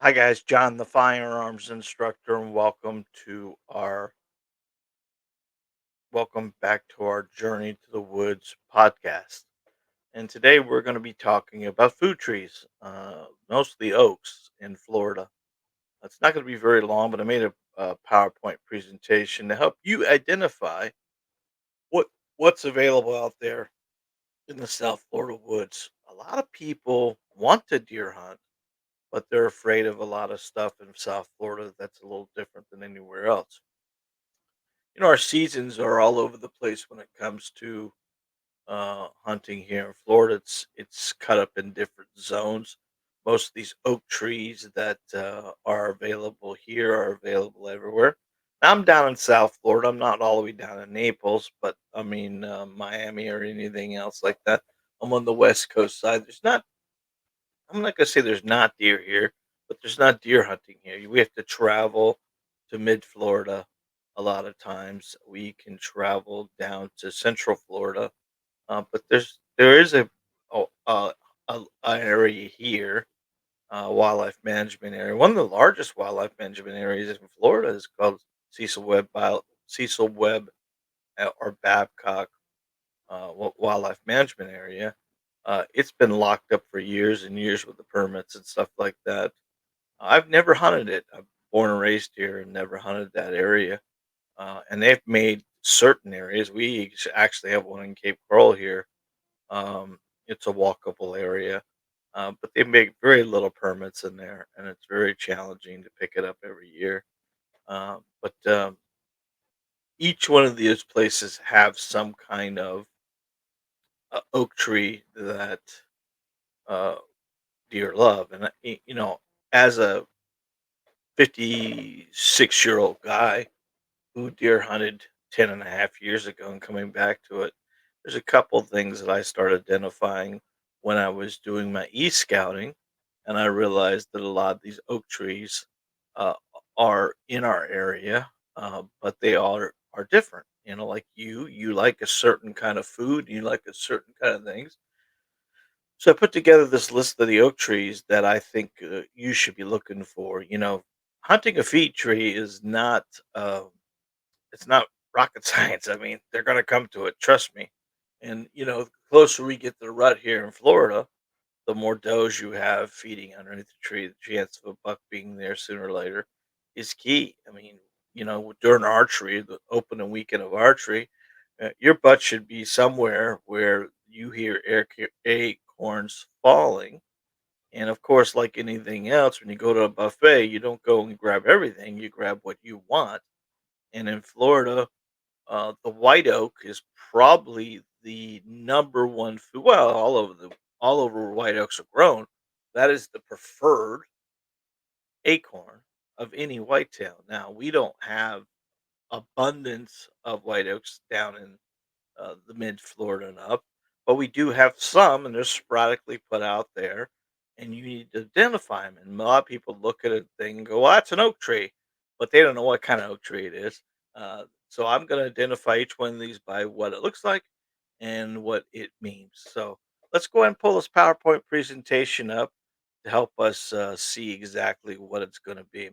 Hi guys, John the Firearms Instructor, and welcome back to our Journey to the Woods podcast. And today we're going to be talking about food trees, mostly oaks in Florida. It's not going to be very long, but I made a PowerPoint presentation to help you identify what what's available out there in the South Florida woods. A lot of people want to deer hunt, but they're afraid of a lot of stuff in South Florida that's a little different than anywhere else. Our seasons are all over the place when it comes to hunting here in Florida. It's cut up in different zones. Most of these oak trees that are available here are available everywhere. I'm down in South Florida. I'm not all the way down in Naples, but I mean Miami or anything else like that. I'm on the West Coast side. I'm not gonna say there's not deer here, but there's not deer hunting here. We have to travel to mid Florida a lot of times. We can travel down to Central Florida, but there is oh, a area here, wildlife management area. One of the largest wildlife management areas in Florida is called Cecil Webb or Babcock wildlife management area. It's been locked up for years and years with the permits and stuff like that. I've never hunted it. I'm born and raised here and never hunted that area. And they've made certain areas. Actually have one in Cape Coral here. It's a walkable area, but they make very little permits in there, and it's very challenging to pick it up every year. But each one of these places have some kind of oak tree that uh, deer love. And as a 56-year-old guy who deer hunted 10 and a half years ago and coming back to it, there's a couple things that I started identifying when I was doing my e-scouting, and I realized that a lot of these oak trees uh, are in our area, but they are different. Like you like a certain kind of food, you like a certain kind of things. So I put together this list of the oak trees that I think you should be looking for. Hunting a feat tree is not it's not rocket science. I mean, they're going to come to it, trust me. And the closer we get to the rut here in Florida, the more does you have feeding underneath the tree. The chance of a buck being there sooner or later is key. I mean, during archery, the opening weekend of archery, your butt should be somewhere where you hear acorns falling. And of course, like anything else, when you go to a buffet, you don't go and grab everything, you grab what you want. And in Florida, the white oak is probably the number one food. Well, all over where white oaks are grown, that is the preferred acorn of any whitetail. Now we don't have abundance of white oaks down in the mid Florida and up, but we do have some, and they're sporadically put out there, and you need to identify them. And a lot of people look at a thing and go, "Well, that's an oak tree," but they don't know what kind of oak tree it is. So I'm going to identify each one of these by what it looks like and what it means. So let's go ahead and pull this PowerPoint presentation up to help us see exactly what it's going to be.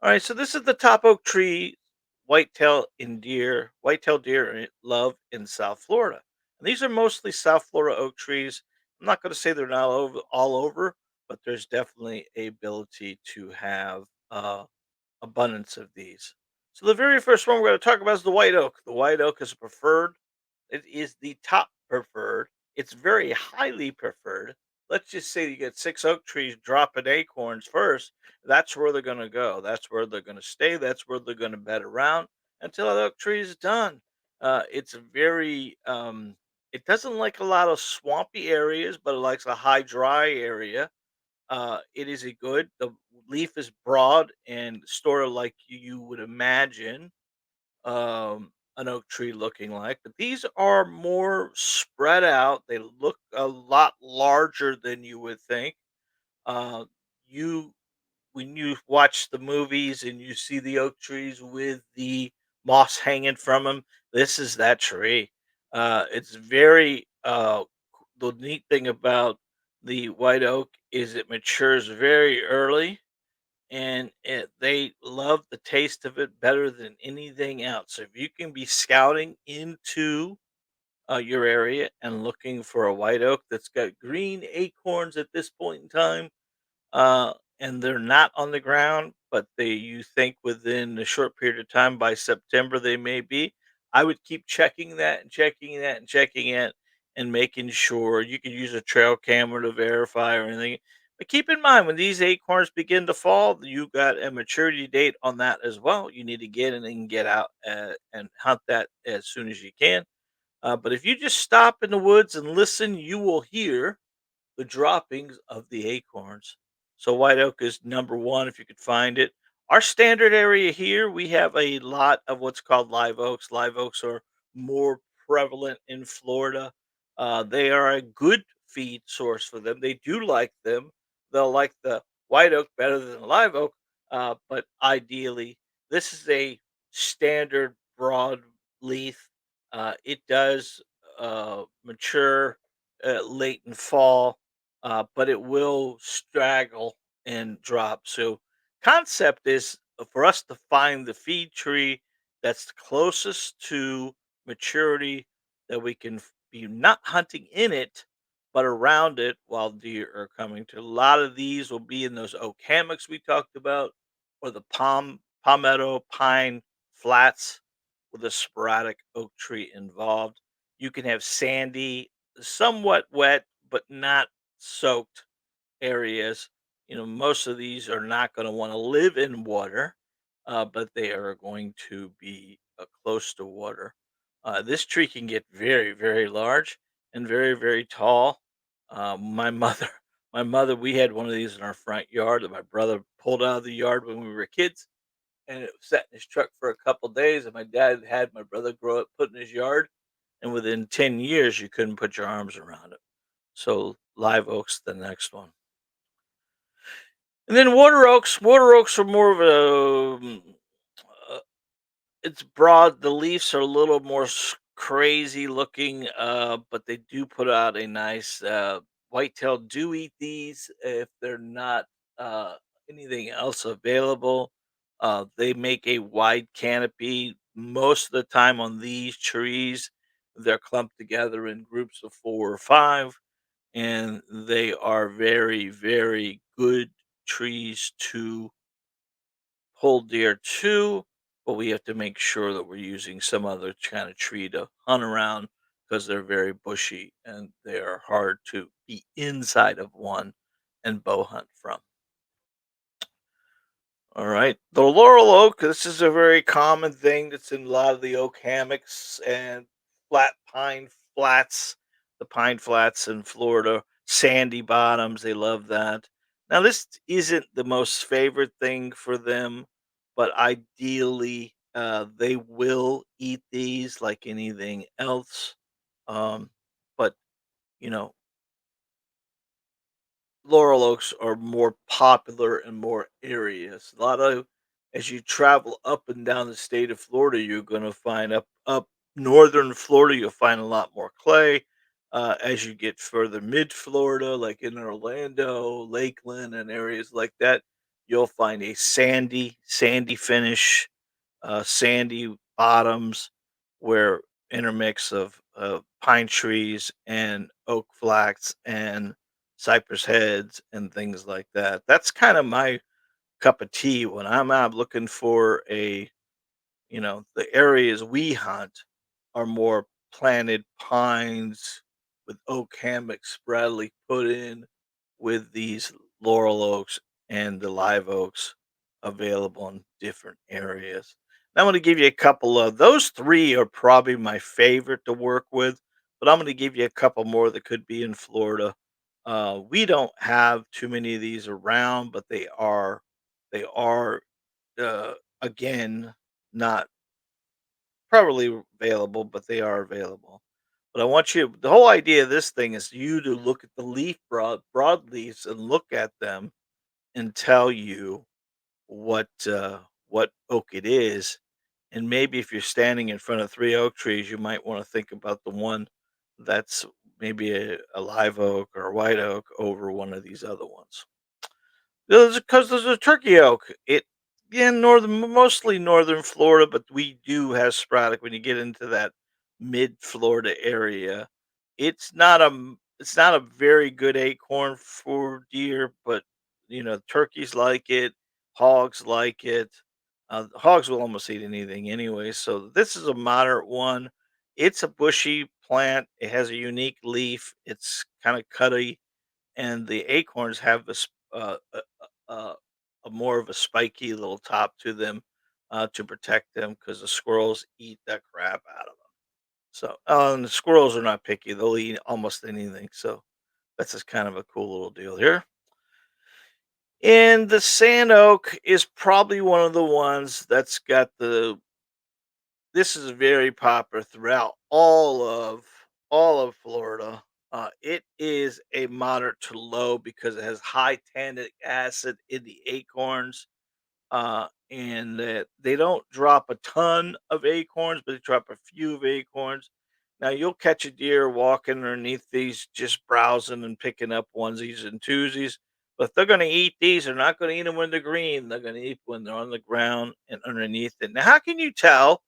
All right, so this is the top oak tree whitetail deer love in South Florida. And these are mostly South Florida oak trees. I'm not going to say they're not all over, but there's definitely a ability to have abundance of these. So the very first one we're going to talk about is the white oak. The white oak is preferred. It is the top preferred. It's very highly preferred. Let's just say you get six oak trees dropping acorns first. That's where they're going to go. That's where they're going to stay. That's where they're going to bed around until the oak tree is done. It's very, it doesn't like a lot of swampy areas, but it likes a high dry area. It is a good, the leaf is broad and sort of like you would imagine an oak tree looking like, but these are more spread out. They look a lot larger than you would think. Uh, you When you watch the movies and you see the oak trees with the moss hanging from them, this is that tree. It's very The neat thing about the white oak is it matures very early, and they love the taste of it better than anything else. So if you can be scouting into your area and looking for a white oak that's got green acorns at this point in time, uh, and they're not on the ground, but they you think within a short period of time by September they may be. I would keep checking that and checking that and checking it and making sure you can use a trail camera to verify or anything. But keep in mind when these acorns begin to fall, you got a maturity date on that as well. You need to get in and get out and hunt that as soon as you can. But if you just stop in the woods and listen, you will hear the droppings of the acorns. So white oak is number one if you could find it. Our standard area here, we have a lot of what's called live oaks. Live oaks are more prevalent in Florida. They are a good feed source for them. They do like them. They'll like the white oak better than the live oak, but ideally, this is a standard broad leaf. It does mature late in fall, but it will straggle and drop. So, concept is for us to find the feed tree that's closest to maturity that we can be not hunting in it, but around it while deer are coming to. A lot of these will be in those oak hammocks we talked about, or the palmetto pine flats with a sporadic oak tree involved. You can have sandy, somewhat wet, but not soaked areas. Most of these are not going to want to live in water, but they are going to be close to water. This tree can get very, very large and very, very tall. My mother, my mother, we had one of these in our front yard that my brother pulled out of the yard when we were kids, and it sat in his truck for a couple days. And my dad had my brother grow it, put in his yard, and within 10 years, you couldn't put your arms around it. So live oak's the next one. And then water oaks are more of uh, it's broad. The leaves are a little more crazy looking, but they do put out a nice whitetail. Do eat these if they're not uh, anything else available. They make a wide canopy. Most of the time on these trees, they're clumped together in groups of four or five, and they are very, very good trees to pull deer to, but we have to make sure that we're using some other kind of tree to hunt around because they're very bushy and they are hard to be inside of one and bow hunt from. All right. The laurel oak, this is a very common thing that's in a lot of the oak hammocks and flat pine flats, the pine flats in Florida, sandy bottoms. They love that. Now, this isn't the most favorite thing for them, but ideally, they will eat these like anything else. Um, but, you know, laurel oaks are more popular in more areas. A lot of as you travel up and down the state of Florida, you're going to find up northern Florida, you'll find a lot more clay. As you get further mid Florida, like in Orlando, Lakeland, and areas like that, you'll find a sandy finish, sandy bottoms where intermix of pine trees and oak flax and cypress heads and things like that. That's kind of my cup of tea when I'm out looking for the areas we hunt are more planted pines with oak hammocks sporadically put in with these laurel oaks and the live oaks available in different areas. Now, I'm going to give you a couple of those three are probably my favorite to work with, but I'm going to give you a couple more that could be in Florida. We don't have too many of these around, but they are uh, again not probably available, but they are available. But I want you the whole idea of this thing is you to look at the leaf broadleaves and look at them and tell you what oak it is. And maybe if you're standing in front of three oak trees, you might want to think about the one that's maybe a live oak or a white oak over one of these other ones. Because there's a turkey oak. Yeah, mostly northern Florida, but we do have sporadic when you get into that mid Florida area. It's not a very good acorn for deer, but turkeys like it, hogs like it. Hogs will almost eat anything anyway, so this is a moderate one. It's a bushy plant. It has a unique leaf. It's kind of cutty, and the acorns have a more of a spiky little top to them to protect them because the squirrels eat the crap out of them. So, and the squirrels are not picky; they'll eat almost anything. So that's just kind of a cool little deal here. And the sand oak is probably one of the ones that's got the. This is very popular throughout all of Florida. It is a moderate to low because it has high tannic acid in the acorns, and that they don't drop a ton of acorns, but they drop a few of acorns. Now you'll catch a deer walking underneath these, just browsing and picking up onesies and twosies. But if they're going to eat these, they're not going to eat them when they're green. They're going to eat when they're on the ground and underneath it. Now, how can you tell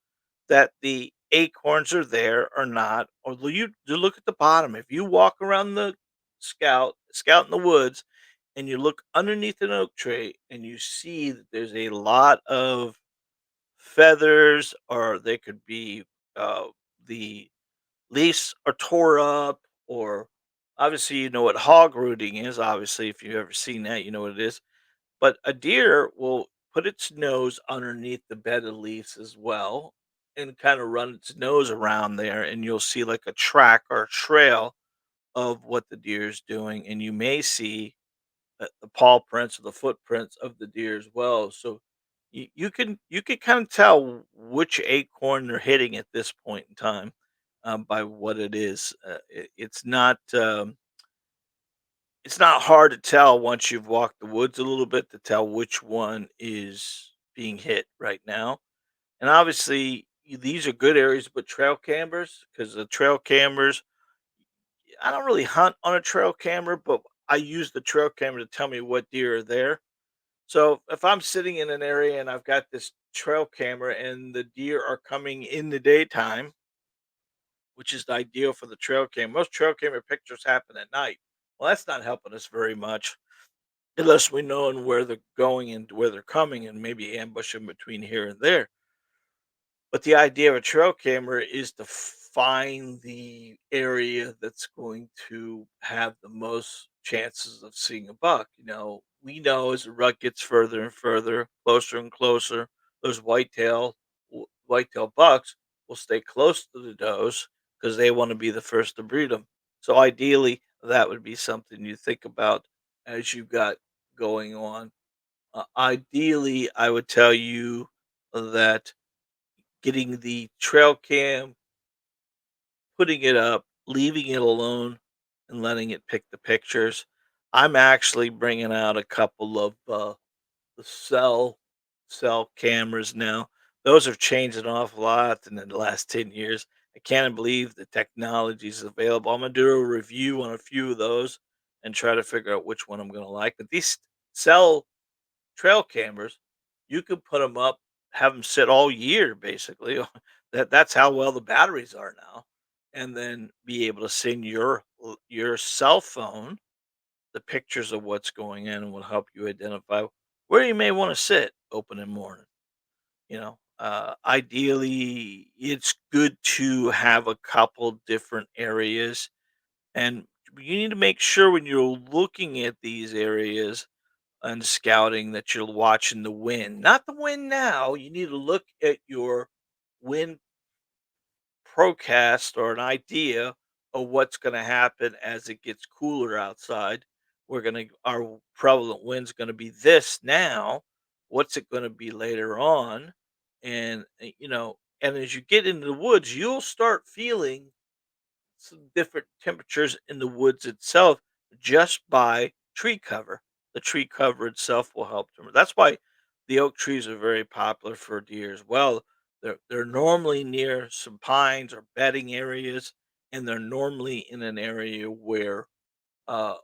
that the acorns are there or not? Or you look at the bottom. If you walk around the scout in the woods, and you look underneath an oak tree and you see that there's a lot of feathers, or they could be uh, the leaves are tore up, or obviously you know what hog rooting is. Obviously, if you've ever seen that, you know what it is. But a deer will put its nose underneath the bed of leaves as well and kind of run its nose around there, and you'll see like a track or a trail of what the deer is doing, and you may see the paw prints or the footprints of the deer as well. So you can kind of tell which acorn they're hitting at this point in time by what it is. It's not hard to tell once you've walked the woods a little bit to tell which one is being hit right now. And obviously these are good areas to put trail cameras, because the trail cameras, I don't really hunt on a trail camera, but I use the trail camera to tell me what deer are there. So if I'm sitting in an area and I've got this trail camera and the deer are coming in the daytime, which is ideal for the trail cam. Most trail camera pictures happen at night. Well, that's not helping us very much unless we know where they're going and where they're coming and maybe ambush them between here and there. But the idea of a trail camera is to find the area that's going to have the most chances of seeing a buck. We know as the rut gets further and further, closer and closer, those whitetail bucks will stay close to the does because they want to be the first to breed them. So ideally, that would be something you think about as you've got going on. Ideally, I would tell you that getting the trail cam, putting it up, leaving it alone, and letting it pick the pictures. I'm actually bringing out a couple of the cell cameras now. Those have changed an awful lot in the last 10 years. I can't believe the technology is available. I'm gonna do a review on a few of those and try to figure out which one I'm gonna like. But these cell trail cameras, you could put them up, have them sit all year basically. That's how well the batteries are now, and then be able to send your cell phone the pictures of what's going in, and will help you identify where you may want to sit opening morning. Ideally, it's good to have a couple different areas, and you need to make sure when you're looking at these areas and scouting that you're watching the wind. Not the wind now. You need to look at your wind procast or an idea of what's going to happen as it gets cooler outside. Our prevalent wind's going to be this now. What's it going to be later on? And as you get into the woods, you'll start feeling some different temperatures in the woods itself just by tree cover. The tree cover itself will help them. That's why the oak trees are very popular for deer as well. They're normally near some pines or bedding areas, and they're normally in an area where uh,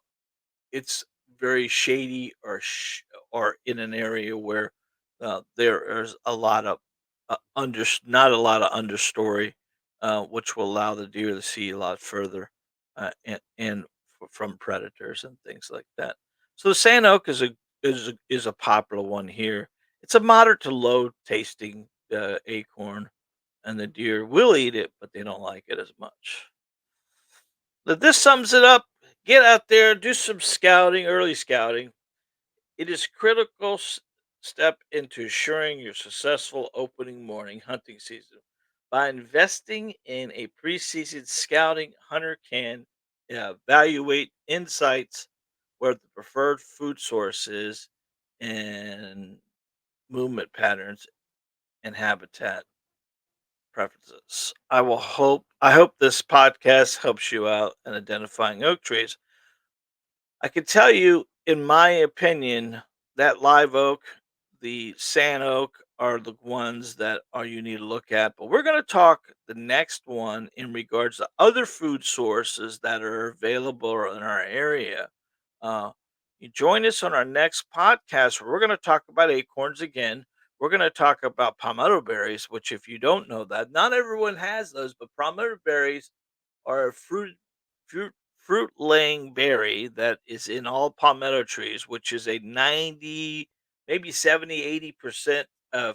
it's very shady or in an area where there is a lot of not a lot of understory, which will allow the deer to see a lot further from predators and things like that. So the sand oak is a popular one here. It's a moderate to low tasting acorn, and the deer will eat it, but they don't like it as much. But this sums it up. Get out there, do some scouting, early scouting. It is critical step into ensuring your successful opening morning hunting season. By investing in a preseason scouting, hunter can evaluate insights where the preferred food source is and movement patterns and habitat preferences. I hope this podcast helps you out in identifying oak trees. I can tell you, in my opinion, that live oak, the sand oak are the ones that are you need to look at. But we're going to talk the next one in regards to other food sources that are available in our area. Uh, you join us on our next podcast where we're going to talk about acorns again. We're going to talk about palmetto berries, which, if you don't know that, not everyone has those, but palmetto berries are a fruit fruit laying berry that is in all palmetto trees, which is a 90, maybe 70, 80%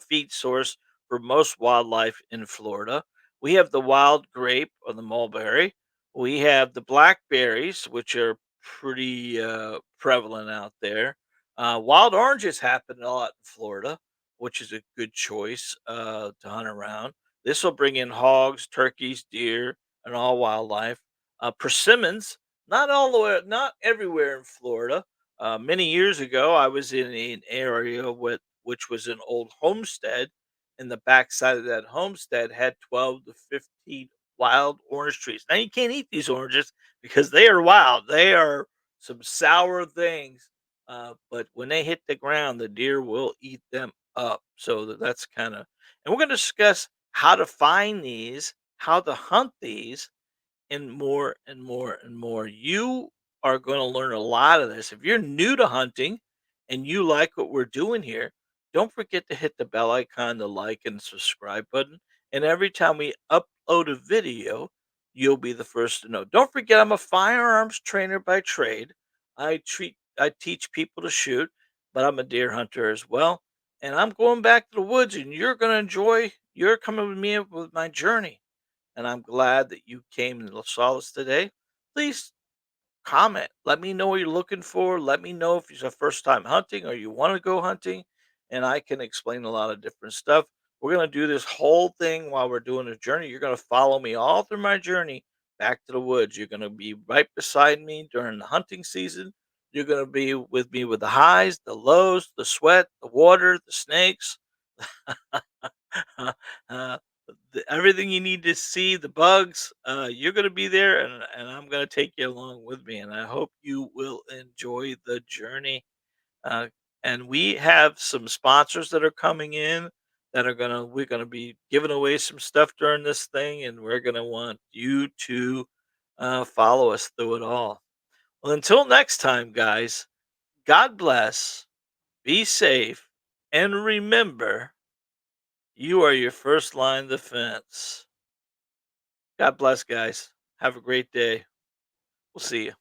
feed source for most wildlife in Florida. We have the wild grape or the mulberry. We have the blackberries, which are pretty prevalent out there. Wild oranges happen a lot in Florida, which is a good choice to hunt around. This will bring in hogs, turkeys, deer, and all wildlife. Persimmons, not everywhere in Florida. Many years ago, I was in an area which was an old homestead, and the backside of that homestead had 12 to 15 wild orange trees. Now you can't eat these oranges because they are wild. They are some sour things, but when they hit the ground, the deer will eat them up. So that's kind of, and we're going to discuss how to find these, how to hunt these, and more and more and more. You are going to learn a lot of this. If you're new to hunting and you like what we're doing here, don't forget to hit the bell icon, the like and subscribe button. And every time we upload a video, you'll be the first to know. Don't forget, I'm a firearms trainer by trade. I teach people to shoot, but I'm a deer hunter as well. And I'm going back to the woods, and you're going to enjoy. You're coming with me with my journey, and I'm glad that you came and saw us today. Please comment. Let me know what you're looking for. Let me know if it's a first time hunting or you want to go hunting, and I can explain a lot of different stuff. We're going to do this whole thing while we're doing a journey. You're going to follow me all through my journey back to the woods. You're going to be right beside me during the hunting season. You're going to be with me with the highs, the lows, the sweat, the water, the snakes, uh, everything you need to see, the bugs. You're going to be there, and I'm going to take you along with me. And I hope you will enjoy the journey. Uh, and we have some sponsors that are coming in that we're gonna be giving away some stuff during this thing, and we're gonna want you to follow us through it all. Well, until next time, guys. God bless. Be safe, and remember, you are your first line of defense. God bless, guys. Have a great day. We'll see you.